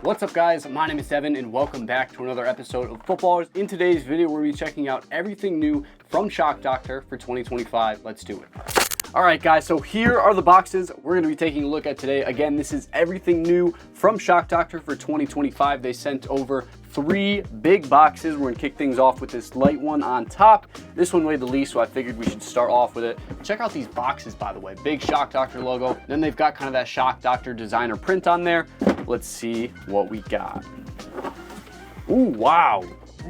What's up guys, my name is Devin and welcome back to another episode of Footballrs. In today's video, we're going to be checking out everything new from Shock Doctor for 2025. Let's do it. All right guys, so here are the boxes we're going to be taking a look at today. Again, this is everything new from Shock Doctor for 2025. They sent over 3 big boxes. We're going to kick things off with this light one on top. This one weighed the least, so I figured we should start off with it. Check out these boxes, by the way. Big Shock Doctor logo. Then they've got kind of that Shock Doctor designer print on there. Let's see what we got. Ooh, wow.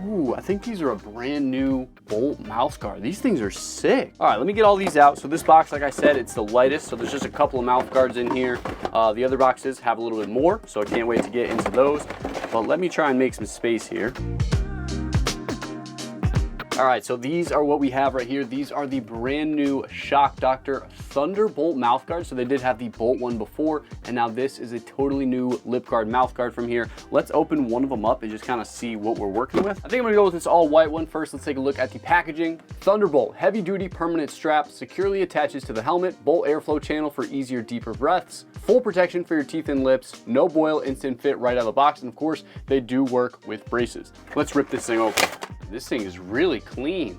Ooh, I think these are a brand new Bolt Mouthguard. These things are sick. All right, let me get all these out. So this box, like I said, it's the lightest. So there's just a couple of Mouthguards in here. The other boxes have a little bit more, so I can't wait to get into those. But let me try and make some space here. All right, so these are what we have right here. These are the brand new Shock Doctor Thunderbolt mouthguard. So they did have the Bolt one before, and now this is a totally new lip guard mouthguard from here. Let's open one of them up and just kind of see what we're working with. I think I'm gonna go with this all white one first. Let's take a look at the packaging. Thunderbolt, heavy duty permanent strap, securely attaches to the helmet, Bolt airflow channel for easier, deeper breaths, full protection for your teeth and lips, no boil, instant fit right out of the box, and of course, they do work with braces. Let's rip this thing open. This thing is really clean.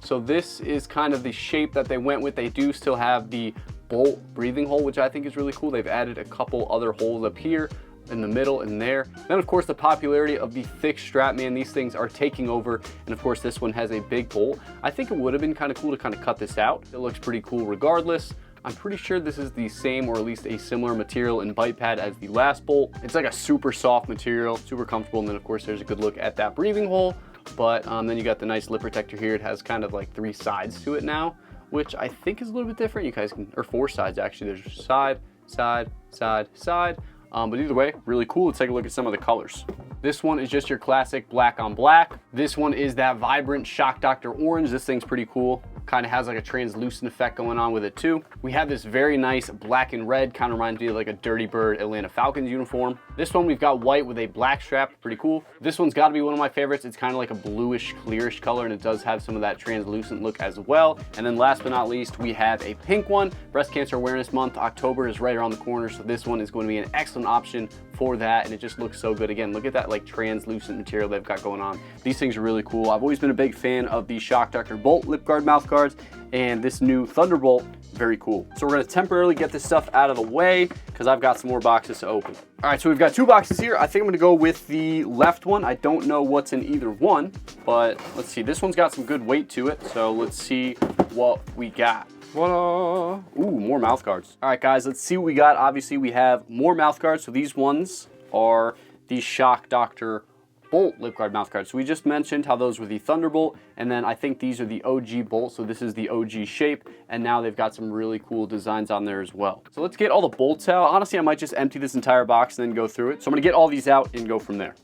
So this is kind of the shape that they went with. They do still have the Bolt breathing hole, which I think is really cool. They've added a couple other holes up here in the middle and there. Then of course the popularity of the thick strap, man, these things are taking over. And of course this one has a big bolt. I think it would have been kind of cool to kind of cut this out. It looks pretty cool regardless. I'm pretty sure this is the same or at least a similar material in bite pad as the last Bolt. It's like a super soft material, super comfortable. And then of course there's a good look at that breathing hole. But then you got the nice lip protector here. It has kind of like 3 sides to it now, which I think is a little bit different. You guys can, or 4 sides actually. There's side, side, side, side. But either way, really cool. Let's take a look at some of the colors. This one is just your classic black on black. This one is that vibrant Shock Doctor orange. This thing's pretty cool. Kind of has like a translucent effect going on with it too. We have this very nice black and red, kind of reminds me of like a Dirty Bird Atlanta Falcons uniform. This one we've got white with a black strap, pretty cool. This one's got to be one of my favorites. It's kind of like a bluish, clearish color, and it does have some of that translucent look as well. And then last but not least, we have a pink one. Breast Cancer Awareness Month, October is right around the corner, so this one is going to be an excellent option for that, and it just looks so good. Again, look at that like translucent material they've got going on. These things are really cool. I've always been a big fan of the Shock Doctor Bolt lip guard mouth guards, and this new Thunderbolt, very cool. So we're gonna temporarily get this stuff out of the way because I've got some more boxes to open. All right, so we've got 2 boxes here. I think I'm gonna go with the left one. I don't know what's in either one, but let's see. This one's got some good weight to it, so let's see what we got. Voila. Ooh, more mouth guards. All right, guys, let's see what we got. Obviously, we have more mouth guards. So these ones are the Shock Doctor Bolt lip guard mouth guards. So we just mentioned how those were the Thunderbolt, and then I think these are the OG Bolt. So this is the OG shape, and now they've got some really cool designs on there as well. So let's get all the bolts out. Honestly, I might just empty this entire box and then go through it. So I'm gonna get all these out and go from there.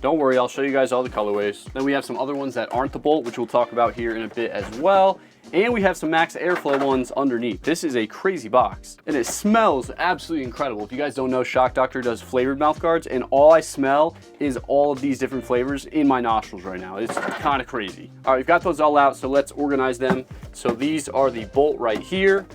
Don't worry, I'll show you guys all the colorways. Then we have some other ones that aren't the Bolt, which we'll talk about here in a bit as well. And we have some max airflow ones underneath. This is a crazy box, and it smells absolutely incredible. If you guys don't know, Shock Doctor does flavored mouth guards, and all I smell is all of these different flavors in my nostrils right now. It's kind of crazy. All right, we've got those all out, so let's organize them. So these are the Bolt right here.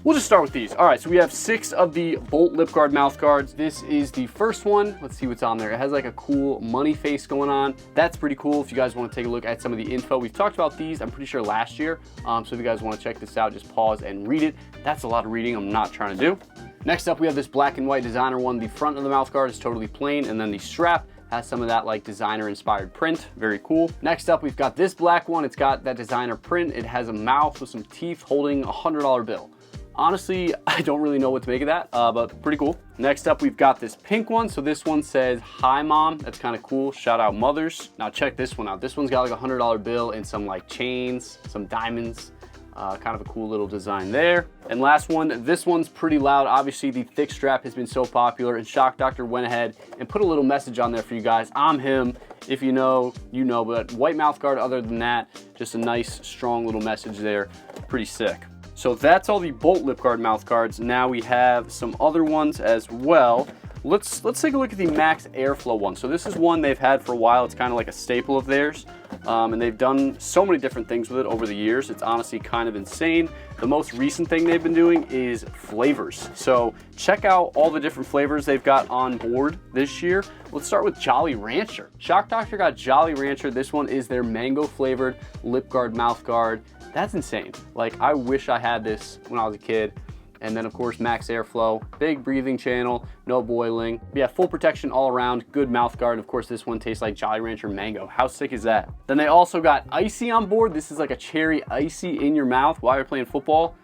We'll just start with these. All right, so we have 6 of the Bolt lip guard mouth guards. This is the first one. Let's see what's on there. It has like a cool money face going on. That's pretty cool. If you guys want to take a look at some of the info, we've talked about these, I'm pretty sure last year. So if you guys want to check this out, just pause and read it. That's a lot of reading I'm not trying to do. Next up, we have this black and white designer one. The front of the mouth guard is totally plain, and then the strap has some of that like designer inspired print. Very cool. Next up, we've got this black one. It's got that designer print. It has a mouth with some teeth holding a $100 bill. Honestly, I don't really know what to make of that, but pretty cool. Next up, we've got this pink one. So this one says, "Hi, Mom." That's kind of cool. Shout out mothers. Now check this one out. This one's got like a $100 bill and some like chains, some diamonds. Kind of a cool little design there. And last one, this one's pretty loud. Obviously, the thick strap has been so popular, and Shock Doctor went ahead and put a little message on there for you guys. I'm him. If you know, you know. But white mouth guard, other than that, just a nice, strong little message there. Pretty sick. So that's all the Bolt lip guard mouth guards. Now we have some other ones as well. Let's take a look at the max airflow one. So this is one they've had for a while. It's kind of like a staple of theirs. And they've done so many different things with it over the years. It's honestly kind of insane. The most recent thing they've been doing is flavors. So check out all the different flavors they've got on board this year. Let's start with Jolly Rancher. Shock Doctor got Jolly Rancher. This one is their mango flavored lip guard, mouth guard. That's insane. Like, I wish I had this when I was a kid. And then of course, max airflow, big breathing channel, no boiling. Yeah, full protection all around, good mouth guard. Of course, this one tastes like Jolly Rancher mango. How sick is that? Then they also got icy on board. This is like a cherry icy in your mouth while you're playing football.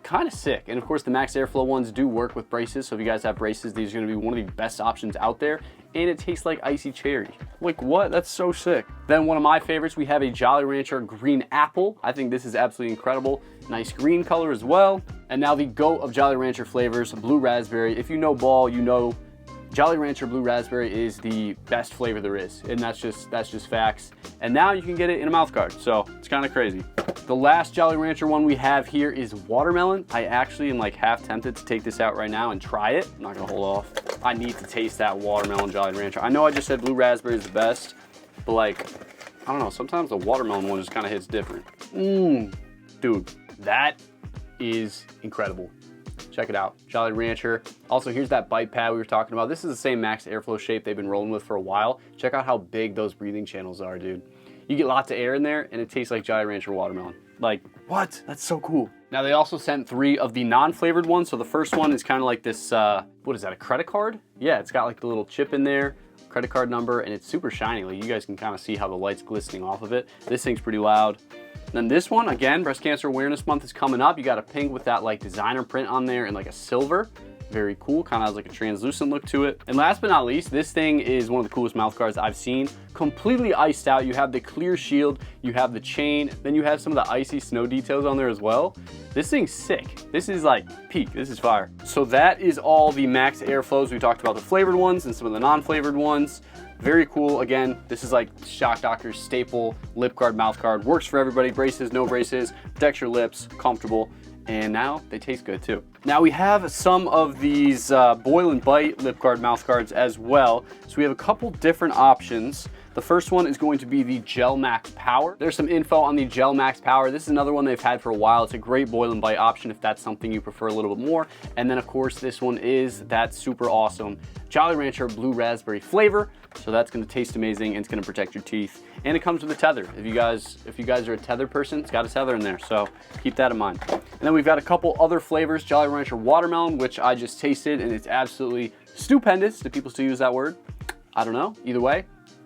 Kind of sick. And of course, the max airflow ones do work with braces. So if you guys have braces, these are gonna be one of the best options out there. And it tastes like icy cherry. Like, what? That's so sick. Then one of my favorites, we have a Jolly Rancher green apple. I think this is absolutely incredible. Nice green color as well. And now the GOAT of Jolly Rancher flavors, blue raspberry. If you know ball, you know Jolly Rancher blue raspberry is the best flavor there is. And that's just facts. And now you can get it in a mouth guard. So it's kind of crazy. The last Jolly Rancher one we have here is watermelon. I actually am like half tempted to take this out right now and try it. I'm not gonna hold off. I need to taste that watermelon Jolly Rancher. I know I just said blue raspberry is the best, but like, I don't know, sometimes the watermelon one just kind of hits different. Dude, that is incredible. Check it out, Jolly Rancher. Also, here's that bite pad we were talking about. This is the same max airflow shape they've been rolling with for a while. Check out how big those breathing channels are, dude. You get lots of air in there and it tastes like Jolly Rancher watermelon. Like, what? That's so cool. Now they also sent 3 of the non-flavored ones. So the first one is kind of like this, what is that, a credit card? Yeah, it's got like the little chip in there, credit card number, and it's super shiny. Like, you guys can kind of see how the light's glistening off of it. This thing's pretty loud. Then this one, again, Breast Cancer Awareness Month is coming up. You got a pink with that like designer print on there and like a silver. Very cool, kind of has like a translucent look to it. And last but not least, this thing is one of the coolest mouth guards I've seen. Completely iced out. You have the clear shield, you have the chain, then you have some of the icy snow details on there as well. This thing's sick. This is like peak, this is fire. So that is all the max airflows. We talked about the flavored ones and some of the non-flavored ones. Very cool. Again, this is like Shock Doctor's staple lip guard, mouth guard. Works for everybody, braces, no braces, protects your lips, comfortable. And now they taste good too. Now we have some of these boil and bite lip guard, mouth guards as well. So we have a couple different options. The first one is going to be the Gel Max Power. There's some info on the Gel Max Power. This is another one they've had for a while. It's a great boil and bite option if that's something you prefer a little bit more. And then of course, this one is that super awesome Jolly Rancher blue raspberry flavor. So that's gonna taste amazing and it's gonna protect your teeth. And it comes with a tether. If you guys are a tether person, it's got a tether in there. So keep that in mind. And then we've got a couple other flavors, Jolly Rancher watermelon, which I just tasted and it's absolutely stupendous. Do people still use that word? I don't know, either way.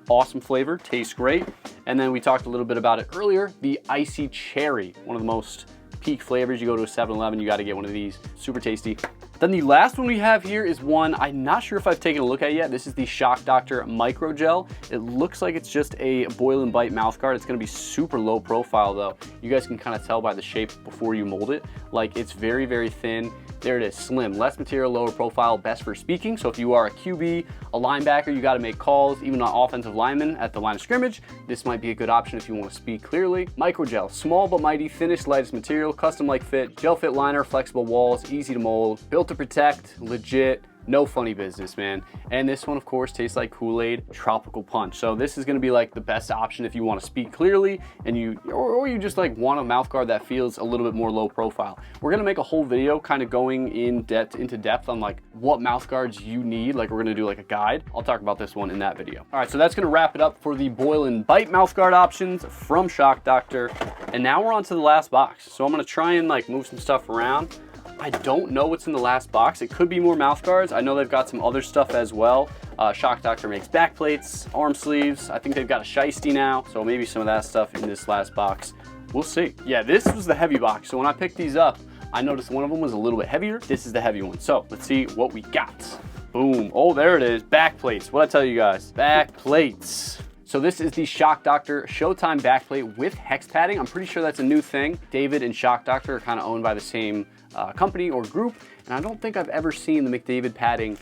Awesome flavor, tastes great. And then we talked a little bit about it earlier, the icy cherry, one of the most peak flavors. You go to a 7-Eleven, you gotta get one of these, super tasty. Then the last one we have here is one I'm not sure if I've taken a look at yet. This is the Shock Doctor Micro Gel. It looks like it's just a boil and bite mouth guard. It's gonna be super low profile though. You guys can kind of tell by the shape before you mold it. Like, it's very, very thin. There it is, slim, less material, lower profile, best for speaking. So if you are a QB, a linebacker, you gotta make calls, even on offensive linemen at the line of scrimmage, this might be a good option if you wanna speak clearly. Microgel, small but mighty, thinnest, lightest material, custom-like fit, gel fit liner, flexible walls, easy to mold, built to protect, legit, no funny business, man. And this one, of course, tastes like Kool-Aid Tropical Punch. So this is gonna be like the best option if you wanna speak clearly and or you just like want a mouth guard that feels a little bit more low profile. We're gonna make a whole video kind of going into depth on like what mouth guards you need. Like, we're gonna do like a guide. I'll talk about this one in that video. All right, so that's gonna wrap it up for the boil and bite mouth guard options from Shock Doctor. And now we're on to the last box. So I'm gonna try and like move some stuff around. I don't know what's in the last box. It could be more mouth guards. I know they've got some other stuff as well. Shock Doctor makes back plates, arm sleeves. I think they've got a shiesty now, so maybe some of that stuff in this last box. We'll see. Yeah, this was the heavy box. So when I picked these up, I noticed one of them was a little bit heavier. This is the heavy one. So let's see what we got. Boom. Oh, there it is. Back plates. What'd I tell you guys? Back plates. So this is the Shock Doctor Showtime backplate with hex padding. I'm pretty sure that's a new thing. David and Shock Doctor are kind of owned by the same company or group, and I don't think I've ever seen the McDavid padding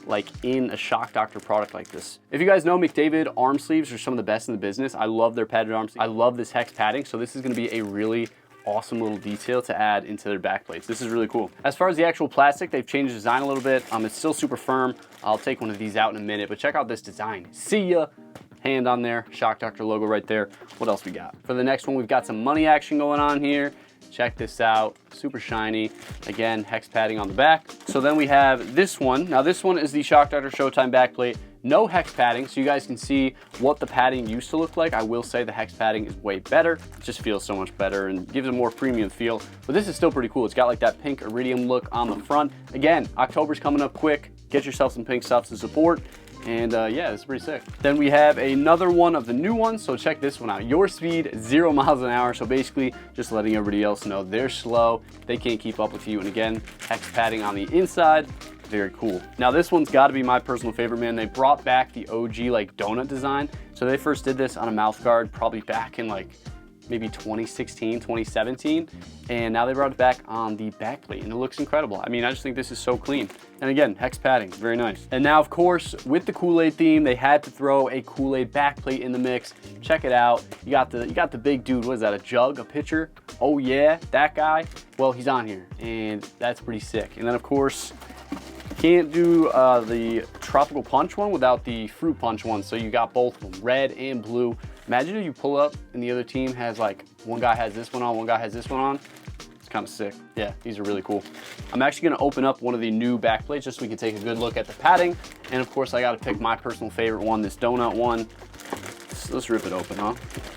like in a Shock Doctor product like this. If you guys know, McDavid arm sleeves are some of the best in the business. I love their padded arm sleeves. I love this hex padding, so this is gonna be a really awesome little detail to add into their back plates. This is really cool. As far as the actual plastic, they've changed the design a little bit. It's still super firm. I'll take one of these out in a minute, but check out this design. See ya. hand on there, Shock Doctor logo right there. What else we got? For the next one, we've got some money action going on here. Check this out, super shiny. Again, hex padding on the back. So then we have this one. Now this one is the Shock Doctor Showtime backplate. No hex padding, so you guys can see what the padding used to look like. I will say the hex padding is way better. It just feels so much better and gives a more premium feel. But this is still pretty cool. It's got like that pink iridium look on the front. Again, October's coming up quick. Get yourself some pink stuff to support. And yeah, it's pretty sick. Then we have another one of the new ones. So check this one out. Your speed, 0 miles an hour. So basically just letting everybody else know they're slow. They can't keep up with you. And again, hex padding on the inside. Very cool. Now this one's got to be my personal favorite, man. They brought back the OG like donut design. So they first did this on a mouth guard probably back in like maybe 2016, 2017. And now they brought it back on the back plate and it looks incredible. I mean, I just think this is so clean. And again, hex padding, very nice. And now of course, with the Kool-Aid theme, they had to throw a Kool-Aid back plate in the mix. Check it out. You got the big dude, what is that, a jug, a pitcher? Oh yeah, that guy? Well, he's on here and that's pretty sick. And then of course, can't do the tropical punch one without the fruit punch one. So you got both of them, red and blue. Imagine if you pull up and the other team has like, one guy has this one on, one guy has this one on. It's kind of sick. Yeah, these are really cool. I'm actually gonna open up one of the new back plates just so we can take a good look at the padding. And of course I gotta pick my personal favorite one, this donut one. Let's rip it open, huh?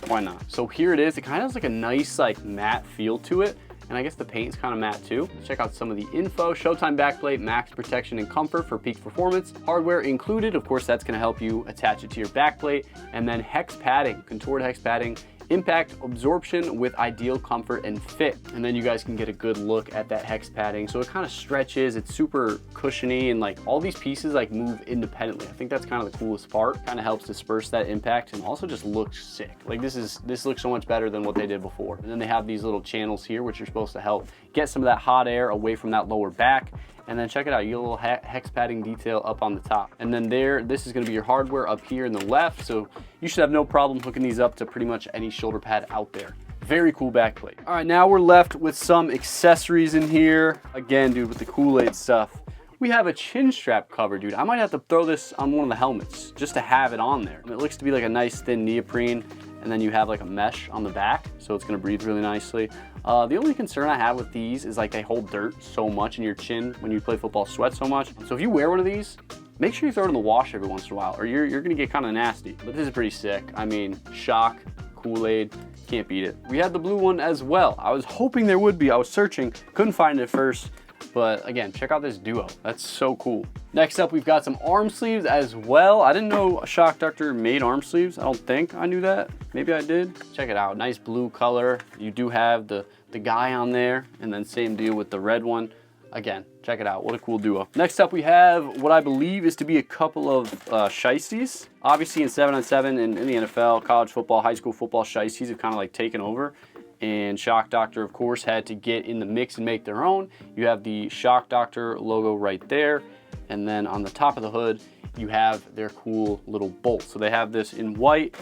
Why not? So here it is. It kind of has like a nice like matte feel to it. And I guess the paint's kind of matte too. Check out some of the info. Showtime backplate, max protection and comfort for peak performance. Hardware included. Of course, that's gonna help you attach it to your backplate. And then hex padding, contoured hex padding, impact absorption with ideal comfort and fit. And then you guys can get a good look at that hex padding. So it kind of stretches, it's super cushiony, and like all these pieces like move independently. I think that's kind of the coolest part. Kind of helps disperse that impact and also just looks sick. Like this looks so much better than what they did before. And then they have these little channels here, which are supposed to help get some of that hot air away from that lower back. And then check it out, you get a little hex padding detail up on the top. And then this is gonna be your hardware up here in the left. So you should have no problem hooking these up to pretty much any shoulder pad out there. Very cool backplate. All right, now we're left with some accessories in here. Again, dude, with the Kool-Aid stuff. We have a chin strap cover, dude. I might have to throw this on one of the helmets just to have it on there. It looks to be like a nice thin neoprene, and then you have like a mesh on the back, so it's gonna breathe really nicely. The only concern I have with these is like they hold dirt so much in your chin when you play football, sweat so much. So if you wear one of these, make sure you throw it in the wash every once in a while or you're gonna get kind of nasty. But this is pretty sick. I mean, Shock, Kool-Aid, can't beat it. We had the blue one as well. I was hoping there would be. I was searching, couldn't find it at first. But again, check out this duo. That's so cool. Next up, we've got some arm sleeves as well. I didn't know Shock Doctor made arm sleeves. I don't think I knew that. Maybe I did. Check it out, nice blue color. You do have the guy on there, and then same deal with the red one. Again, check it out, what a cool duo. Next up, we have what I believe is to be a couple of shiesties. Obviously in 7-on-7 in the NFL, college football, high school football, shiesties have kind of like taken over. And Shock Doctor, of course, had to get in the mix and make their own. You have the Shock Doctor logo right there. And then on the top of the hood, you have their cool little bolt. So they have this in white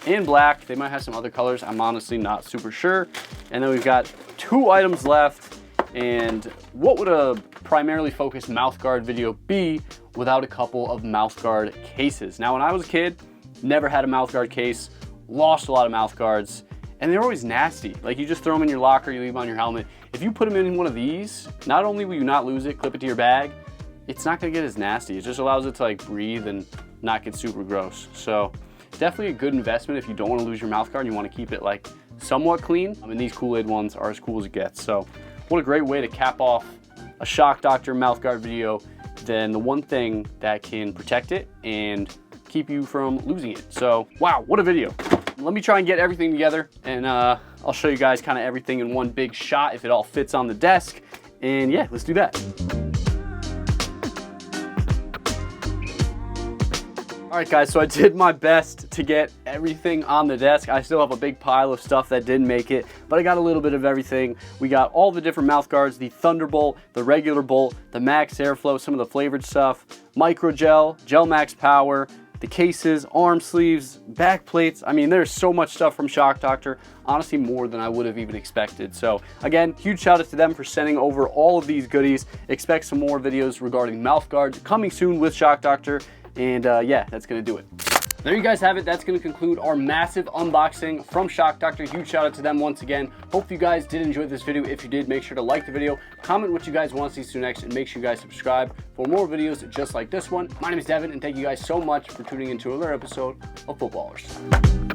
and black. They might have some other colors. I'm honestly not super sure. And then we've got 2 items left. And what would a primarily focused mouthguard video be without a couple of mouthguard cases? Now, when I was a kid, never had a mouthguard case, lost a lot of mouthguards. And they're always nasty. Like you just throw them in your locker, you leave them on your helmet. If you put them in one of these, not only will you not lose it, clip it to your bag, it's not gonna get as nasty. It just allows it to like breathe and not get super gross. So definitely a good investment if you don't wanna lose your mouth guard and you wanna keep it like somewhat clean. I mean, these Kool-Aid ones are as cool as it gets. So what a great way to cap off a Shock Doctor mouth guard video than the one thing that can protect it and keep you from losing it. So wow, what a video. Let me try and get everything together and I'll show you guys kind of everything in one big shot if it all fits on the desk. And yeah, let's do that. All right guys, so I did my best to get everything on the desk. I still have a big pile of stuff that didn't make it, but I got a little bit of everything. We got all the different mouth guards, the Thunderbolt, the regular bolt, the Max Airflow, some of the flavored stuff, Micro Gel, Gel Max Power, the cases, arm sleeves, back plates. I mean, there's so much stuff from Shock Doctor, honestly more than I would have even expected. So again, huge shout out to them for sending over all of these goodies. Expect some more videos regarding mouth guards coming soon with Shock Doctor. And yeah, that's gonna do it. There you guys have it. That's going to conclude our massive unboxing from Shock Doctor. Huge shout out to them once again. Hope you guys did enjoy this video. If you did, make sure to like the video, comment what you guys want to see next, and make sure you guys subscribe for more videos just like this one. My name is Devin, and thank you guys so much for tuning into another episode of Footballrs.